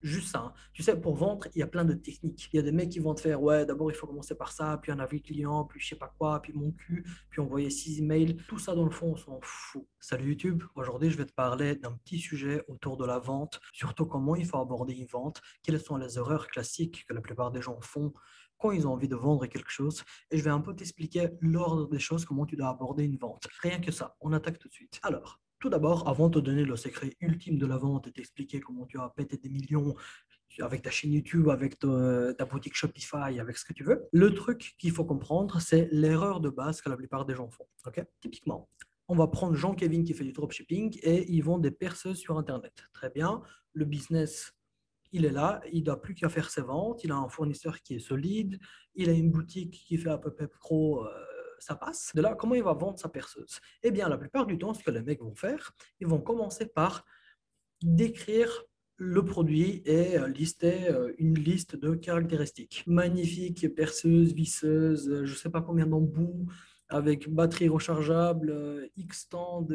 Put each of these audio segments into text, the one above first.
Juste ça, hein. Tu sais, pour vendre, il y a plein de techniques. Il y a des mecs qui vont te faire, ouais, d'abord il faut commencer par ça, puis un avis client, puis je sais pas quoi, puis mon cul, puis envoyer 6 emails. Tout ça, dans le fond, on s'en fout. Salut YouTube, aujourd'hui je vais te parler d'un petit sujet autour de la vente, surtout comment il faut aborder une vente, quelles sont les erreurs classiques que la plupart des gens font quand ils ont envie de vendre quelque chose. Et je vais un peu t'expliquer l'ordre des choses, comment tu dois aborder une vente. Rien que ça, on attaque tout de suite. Alors, tout d'abord, avant de te donner le secret ultime de la vente et t'expliquer comment tu as pété des millions avec ta chaîne YouTube, avec ta boutique Shopify, avec ce que tu veux, le truc qu'il faut comprendre, c'est l'erreur de base que la plupart des gens font. Ok. Typiquement, on va prendre Jean-Kévin qui fait du dropshipping et ils vendent des perceuses sur Internet. Très bien, le business, il est là, il n'a plus qu'à faire ses ventes, il a un fournisseur qui est solide, il a une boutique qui fait à peu près pro, ça passe. De là, comment il va vendre sa perceuse? Eh bien, la plupart du temps, ce que les mecs vont faire, ils vont commencer par décrire le produit et lister une liste de caractéristiques. Magnifique, perceuse, visseuse, je ne sais pas combien d'embouts, avec batterie rechargeable, X temps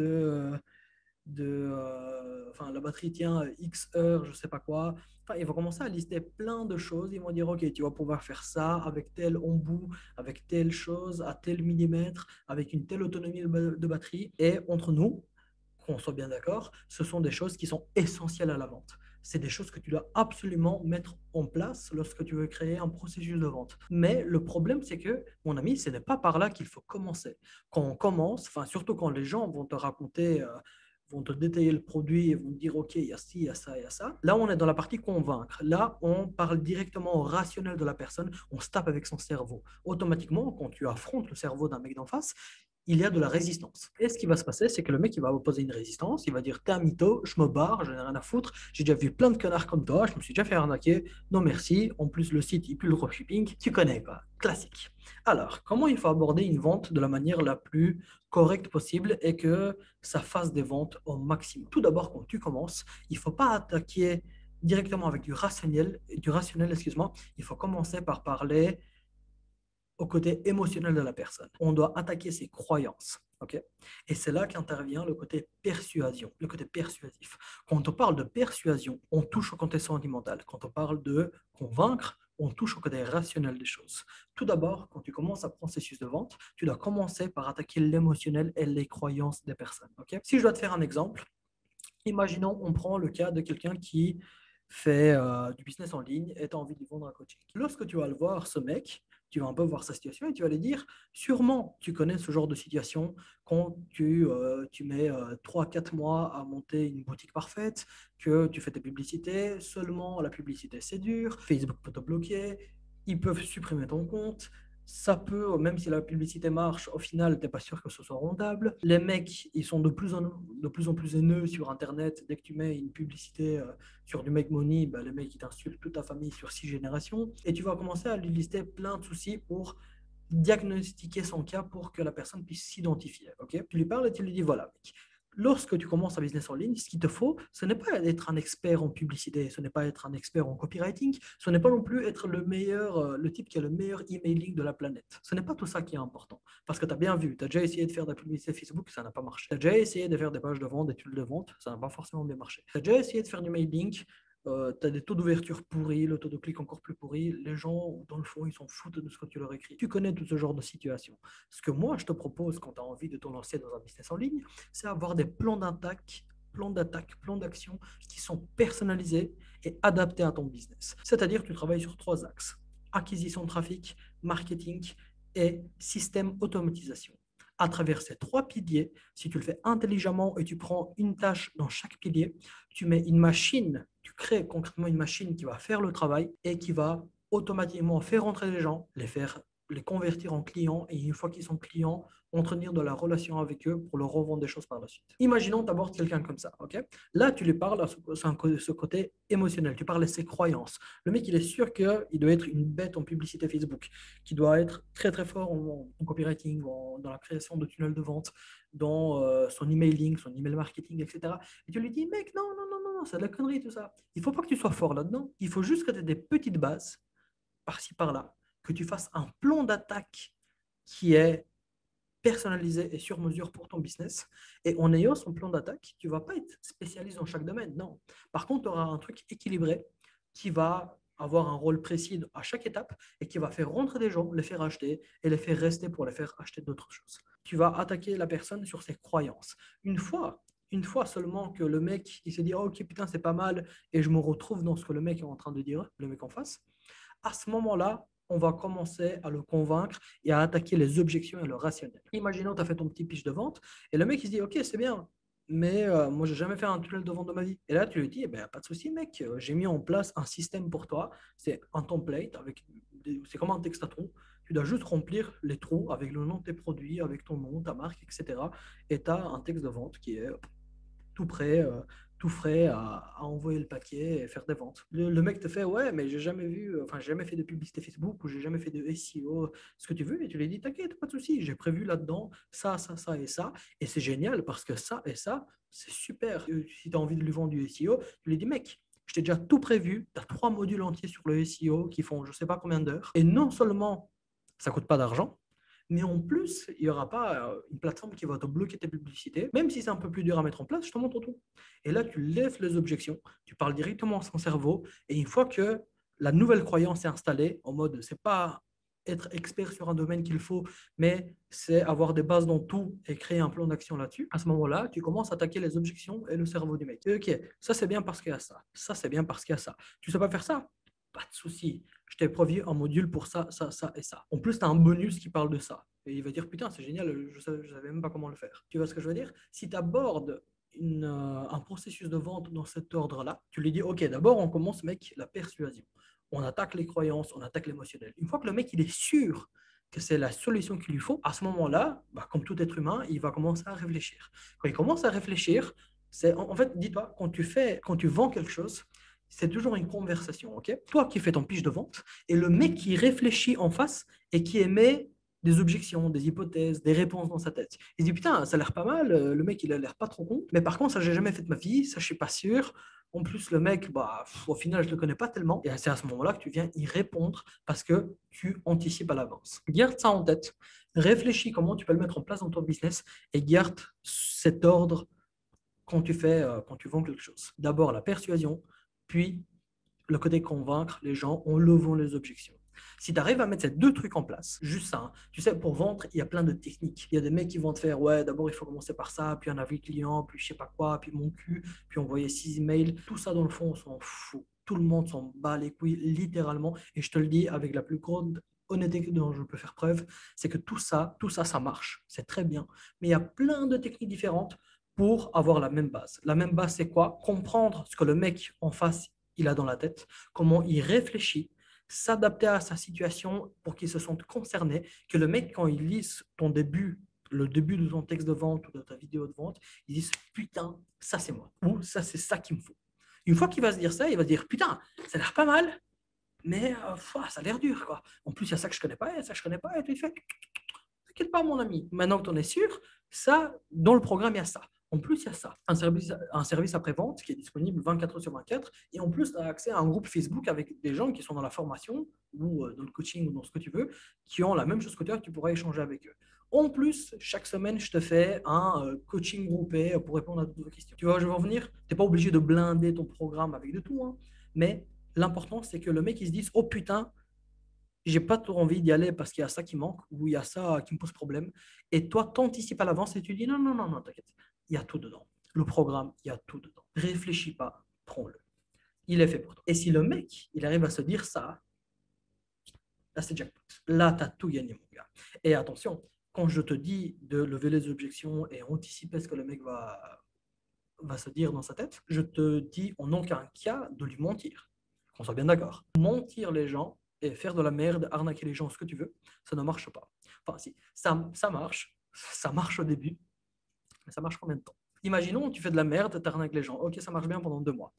enfin, la batterie tient X heures, je ne sais pas quoi. Enfin, ils vont commencer à lister plein de choses. Ils vont dire, OK, tu vas pouvoir faire ça avec tel embout, avec telle chose, à tel millimètre, avec une telle autonomie de batterie. Et entre nous, qu'on soit bien d'accord, ce sont des choses qui sont essentielles à la vente. C'est des choses que tu dois absolument mettre en place lorsque tu veux créer un processus de vente. Mais le problème, c'est que, mon ami, ce n'est pas par là qu'il faut commencer. Quand on commence, enfin, surtout quand les gens vont te raconter, vont te détailler le produit et vont te dire, OK, il y a ci, il y a ça, il y a ça. Là, on est dans la partie convaincre. Là, on parle directement au rationnel de la personne. On se tape avec son cerveau. Automatiquement, quand tu affrontes le cerveau d'un mec d'en face, il y a de la résistance. Et ce qui va se passer, c'est que le mec, il va opposer une résistance, il va dire, t'es un mytho, je me barre, je n'ai rien à foutre, j'ai déjà vu plein de connards comme toi, je me suis déjà fait arnaquer, non merci, en plus le site, il pue le dropshipping, tu connais quoi, classique. Alors, comment il faut aborder une vente de la manière la plus correcte possible et que ça fasse des ventes au maximum? Tout d'abord, quand tu commences, il ne faut pas attaquer directement avec du rationnel, excuse-moi, il faut commencer par parler au côté émotionnel de la personne. On doit attaquer ses croyances. Okay. Et c'est là qu'intervient le côté persuasion, le côté persuasif. Quand on parle de persuasion, on touche au côté sentimental. Quand on parle de convaincre, on touche au côté rationnel des choses. Tout d'abord, quand tu commences un processus de vente, tu dois commencer par attaquer l'émotionnel et les croyances des personnes. Okay. Si je dois te faire un exemple, imaginons, on prend le cas de quelqu'un qui fait du business en ligne et tu as envie de lui vendre un coaching. Lorsque tu vas le voir, ce mec, tu vas un peu voir sa situation et tu vas lui dire, sûrement tu connais ce genre de situation quand tu mets 3-4 mois à monter une boutique parfaite, que tu fais tes publicités, seulement la publicité c'est dur, Facebook peut te bloquer, ils peuvent supprimer ton compte, ça peut, même si la publicité marche, au final, tu n'es pas sûr que ce soit rentable. Les mecs, ils sont de plus en plus haineux sur Internet. Dès que tu mets une publicité sur du make money, ben, les mecs, ils t'insultent toute ta famille sur 6 générations. Et tu vas commencer à lui lister plein de soucis pour diagnostiquer son cas pour que la personne puisse s'identifier. Okay. Tu lui parles et tu lui dis, voilà, mec, lorsque tu commences un business en ligne, ce qu'il te faut, ce n'est pas être un expert en publicité, ce n'est pas être un expert en copywriting, ce n'est pas non plus être le meilleur, le type qui a le meilleur emailing de la planète. Ce n'est pas tout ça qui est important. Parce que tu as bien vu, tu as déjà essayé de faire de la publicité Facebook, ça n'a pas marché. Tu as déjà essayé de faire des pages de vente, des tuiles de vente, ça n'a pas forcément bien marché. Tu as déjà essayé de faire du mailing, tu as des taux d'ouverture pourris, le taux de clic encore plus pourri. Les gens, dans le fond, ils s'en foutent de ce que tu leur écris. Tu connais tout ce genre de situation. Ce que moi, je te propose quand tu as envie de te lancer dans un business en ligne, c'est avoir des plans d'action qui sont personnalisés et adaptés à ton business. C'est-à-dire que tu travailles sur 3 axes: acquisition de trafic, marketing et système automatisation. À travers ces 3 piliers, si tu le fais intelligemment et tu prends une tâche dans chaque pilier, tu mets une machine, tu crées concrètement une machine qui va faire le travail et qui va automatiquement faire entrer les gens, les convertir en clients, et une fois qu'ils sont clients, entretenir de la relation avec eux pour leur revendre des choses par la suite. Imaginons tu abordes quelqu'un comme ça, ok? Là, tu lui parles à ce côté émotionnel, tu parles à ses croyances. Le mec, il est sûr qu'il doit être une bête en publicité Facebook, qu'il doit être très très fort en copywriting, dans la création de tunnels de vente, dans son emailing, son email marketing, etc. Et tu lui dis, mec, non, non, non, non, c'est de la connerie tout ça. Il ne faut pas que tu sois fort là-dedans, il faut juste que tu aies des petites bases, par-ci, par-là, que tu fasses un plan d'attaque qui est personnalisé et sur mesure pour ton business. Et en ayant son plan d'attaque, tu ne vas pas être spécialiste dans chaque domaine, non. Par contre, tu auras un truc équilibré. qui va avoir un rôle précis à chaque étape et qui va faire rentrer des gens, les faire acheter et les faire rester pour les faire acheter d'autres choses. Tu vas attaquer la personne sur ses croyances. Une fois, une fois seulement que le mec, il se dit, oh, ok, putain, c'est pas mal, et je me retrouve dans ce que le mec est en train de dire, le mec en face, à ce moment-là, on va commencer à le convaincre et à attaquer les objections et le rationnel. Imaginons, tu as fait ton petit pitch de vente et le mec, il se dit, ok, c'est bien, mais moi, j'ai jamais fait un tunnel de vente de ma vie. Et là, tu lui dis, eh ben, pas de souci, mec, j'ai mis en place un système pour toi. C'est un template, c'est comme un texte à trous. Tu dois juste remplir les trous avec le nom de tes produits, avec ton nom, ta marque, etc. Et tu as un texte de vente qui est tout prêt, tout frais à envoyer le paquet et faire des ventes. Le mec te fait, ouais, mais j'ai jamais vu, enfin, j'ai jamais fait de publicité Facebook ou j'ai jamais fait de SEO, ce que tu veux, et tu lui dis, t'inquiète, pas de souci, j'ai prévu là-dedans ça, ça, ça et ça, et c'est génial parce que ça et ça, c'est super. Si tu as envie de lui vendre du SEO, tu lui dis, mec, je t'ai déjà tout prévu, tu as 3 modules entiers sur le SEO qui font je sais pas combien d'heures, et non seulement ça coûte pas d'argent, mais en plus, il n'y aura pas une plateforme qui va te bloquer tes publicités. Même si c'est un peu plus dur à mettre en place, je te montre tout. Et là, tu lèves les objections, tu parles directement à son cerveau. Et une fois que la nouvelle croyance est installée, en mode, c'est pas être expert sur un domaine qu'il faut, mais c'est avoir des bases dans tout et créer un plan d'action là-dessus. À ce moment-là, tu commences à attaquer les objections et le cerveau du mec. Et ok, ça c'est bien parce qu'il y a ça. Ça c'est bien parce qu'il y a ça. Tu sais pas faire ça? Pas de souci. Je t'ai prévu un module pour ça, ça, ça et ça. En plus, tu as un bonus qui parle de ça. Et il va dire, putain, c'est génial, je ne savais même pas comment le faire. Tu vois ce que je veux dire? Si tu abordes un processus de vente dans cet ordre-là, tu lui dis, OK, d'abord, on commence, mec, la persuasion. On attaque les croyances, on attaque l'émotionnel. Une fois que le mec, il est sûr que c'est la solution qu'il lui faut, à ce moment-là, bah, comme tout être humain, il va commencer à réfléchir. Quand il commence à réfléchir, c'est en fait, dis-toi, quand tu vends quelque chose, c'est toujours une conversation, ok? Toi qui fais ton pitch de vente et le mec qui réfléchit en face et qui émet des objections, des hypothèses, des réponses dans sa tête. Il se dit putain, ça a l'air pas mal, le mec il a l'air pas trop con, mais par contre ça j'ai jamais fait de ma vie, ça je suis pas sûr. En plus le mec, bah au final je le connais pas tellement. Et c'est à ce moment-là que tu viens y répondre parce que tu anticipes à l'avance. Garde ça en tête, réfléchis comment tu peux le mettre en place dans ton business et garde cet ordre quand tu vends quelque chose. D'abord la persuasion, puis le côté convaincre les gens en levant les objections. Si tu arrives à mettre ces deux trucs en place, juste ça, hein, tu sais, pour vendre, il y a plein de techniques. Il y a des mecs qui vont te faire, ouais, d'abord il faut commencer par ça, puis un avis client, puis je sais pas quoi, puis mon cul, puis envoyer 6 emails. Tout ça, dans le fond, on s'en fout. Tout le monde s'en bat les couilles, littéralement. Et je te le dis avec la plus grande honnêteté dont je peux faire preuve, c'est que tout ça, ça marche. C'est très bien. Mais il y a plein de techniques différentes pour avoir la même base. La même base, c'est quoi? Comprendre ce que le mec en face il a dans la tête, comment il réfléchit, s'adapter à sa situation pour qu'il se sente concerné, que le mec, quand il lit ton début, le début de ton texte de vente ou de ta vidéo de vente, il dise putain, ça c'est moi, ou ça c'est ça qu'il me faut. Une fois qu'il va se dire ça, il va se dire putain, ça a l'air pas mal, mais ça a l'air dur quoi. En plus, il y a ça que je connais pas, et ça que je connais pas, et puis il fait t'inquiète pas, mon ami. Maintenant que tu en es sûr, ça, dans le programme, il y a ça. En plus, il y a ça. Un service après-vente qui est disponible 24 heures sur 24. Et en plus, tu as accès à un groupe Facebook avec des gens qui sont dans la formation ou dans le coaching ou dans ce que tu veux, qui ont la même chose que toi, que tu pourras échanger avec eux. En plus, chaque semaine, je te fais un coaching groupé pour répondre à toutes vos questions. Tu vois, je vais en venir. Tu n'es pas obligé de blinder ton programme avec de tout, hein, mais l'important, c'est que le mec, il se dise, oh putain, j'ai pas trop envie d'y aller parce qu'il y a ça qui manque ou il y a ça qui me pose problème. Et toi, t'anticipes à l'avance et tu dis non, non, non, non, t'inquiète, il y a tout dedans. Le programme, il y a tout dedans. Réfléchis pas, prends-le. Il est fait pour toi. Et si le mec, il arrive à se dire ça, là, c'est jackpot. Là, tu as tout gagné, mon gars. Et attention, quand je te dis de lever les objections et anticiper ce que le mec va se dire dans sa tête, je te dis en aucun cas de lui mentir. Qu'on soit bien d'accord. Mentir les gens et faire de la merde, arnaquer les gens, ce que tu veux, ça ne marche pas. Enfin, si, ça marche au début, mais ça marche combien de temps? Imaginons, tu fais de la merde, tu arnaques les gens. Ok, ça marche bien pendant 2 mois.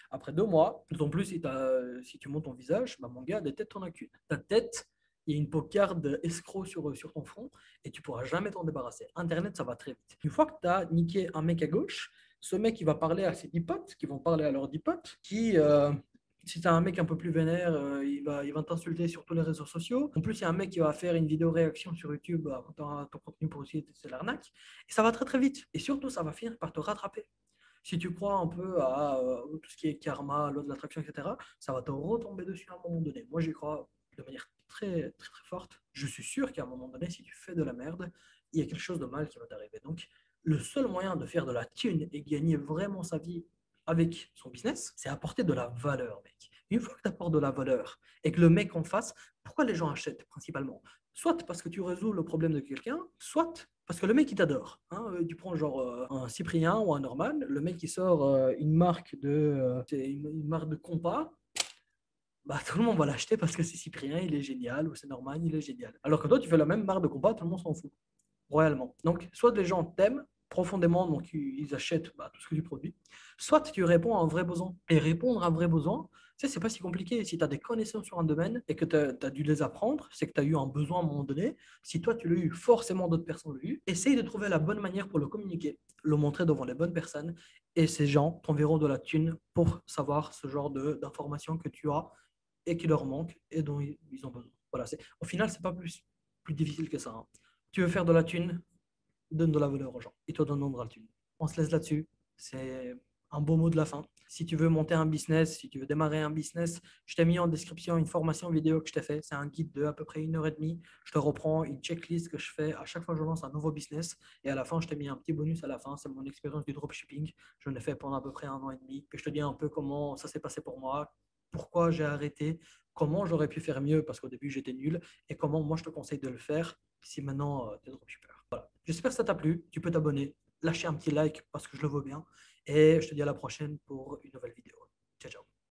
Après 2 mois, d'autant plus si tu montes ton visage, bah, mon gars, des têtes, t'en as qu'une. Ta tête, il y a une cocarde escroc sur ton front et tu pourras jamais t'en débarrasser. Internet, ça va très vite. Une fois que tu as niqué un mec à gauche, ce mec, il va parler à ses 10 potes, qui vont parler à leurs 10 potes, si tu as un mec un peu plus vénère, il va t'insulter sur tous les réseaux sociaux. En plus, il y a un mec qui va faire une vidéo réaction sur YouTube quand ton contenu pour essayer de l'arnaque. Et ça va très très vite. Et surtout, ça va finir par te rattraper. Si tu crois un peu à tout ce qui est karma, loi de l'attraction, etc., ça va te retomber dessus à un moment donné. Moi, j'y crois de manière très, très, très forte. Je suis sûr qu'à un moment donné, si tu fais de la merde, il y a quelque chose de mal qui va t'arriver. Donc, le seul moyen de faire de la thune et gagner vraiment sa vie avec son business, c'est apporter de la valeur, mec. Une fois que tu apportes de la valeur et que le mec en face, pourquoi les gens achètent principalement? Soit parce que tu résous le problème de quelqu'un, soit parce que le mec il t'adore. Hein. Tu prends genre un Cyprien ou un Norman, le mec qui sort une marque de compas, bah, tout le monde va l'acheter parce que c'est Cyprien, il est génial, ou c'est Norman, il est génial. Alors que toi, tu fais la même marque de compas, tout le monde s'en fout royalement. Donc, soit les gens t'aiment profondément, donc ils achètent bah, tout ce que tu produis, soit tu réponds à un vrai besoin. Et répondre à un vrai besoin, tu sais, c'est pas si compliqué. Si tu as des connaissances sur un domaine et que tu as dû les apprendre, c'est que tu as eu un besoin à un moment donné. Si toi, tu l'as eu, forcément d'autres personnes l'ont eu. Essaye de trouver la bonne manière pour le communiquer, le montrer devant les bonnes personnes. Et ces gens t'enverront de la thune pour savoir ce genre d'informations que tu as et qui leur manque et dont ils ont besoin. Voilà, au final, c'est pas plus difficile que ça. Hein. Tu veux faire de la thune, donne de la valeur aux gens. Et toi, donneras la thune. On se laisse là-dessus. C'est un beau mot de la fin. Si tu veux monter un business, si tu veux démarrer un business, je t'ai mis en description une formation vidéo que je t'ai fait. C'est un guide de à peu près 1 heure et demie. Je te reprends une checklist que je fais à chaque fois que je lance un nouveau business. Et à la fin, je t'ai mis un petit bonus à la fin. C'est mon expérience du dropshipping. Je l'ai fait pendant à peu près 1 an et demi. Puis je te dis un peu comment ça s'est passé pour moi, pourquoi j'ai arrêté, comment j'aurais pu faire mieux parce qu'au début j'étais nul et comment moi je te conseille de le faire si maintenant tu es dropshipper. Voilà. J'espère que ça t'a plu. Tu peux t'abonner, lâcher un petit like parce que je le veux bien. Et je te dis à la prochaine pour une nouvelle vidéo.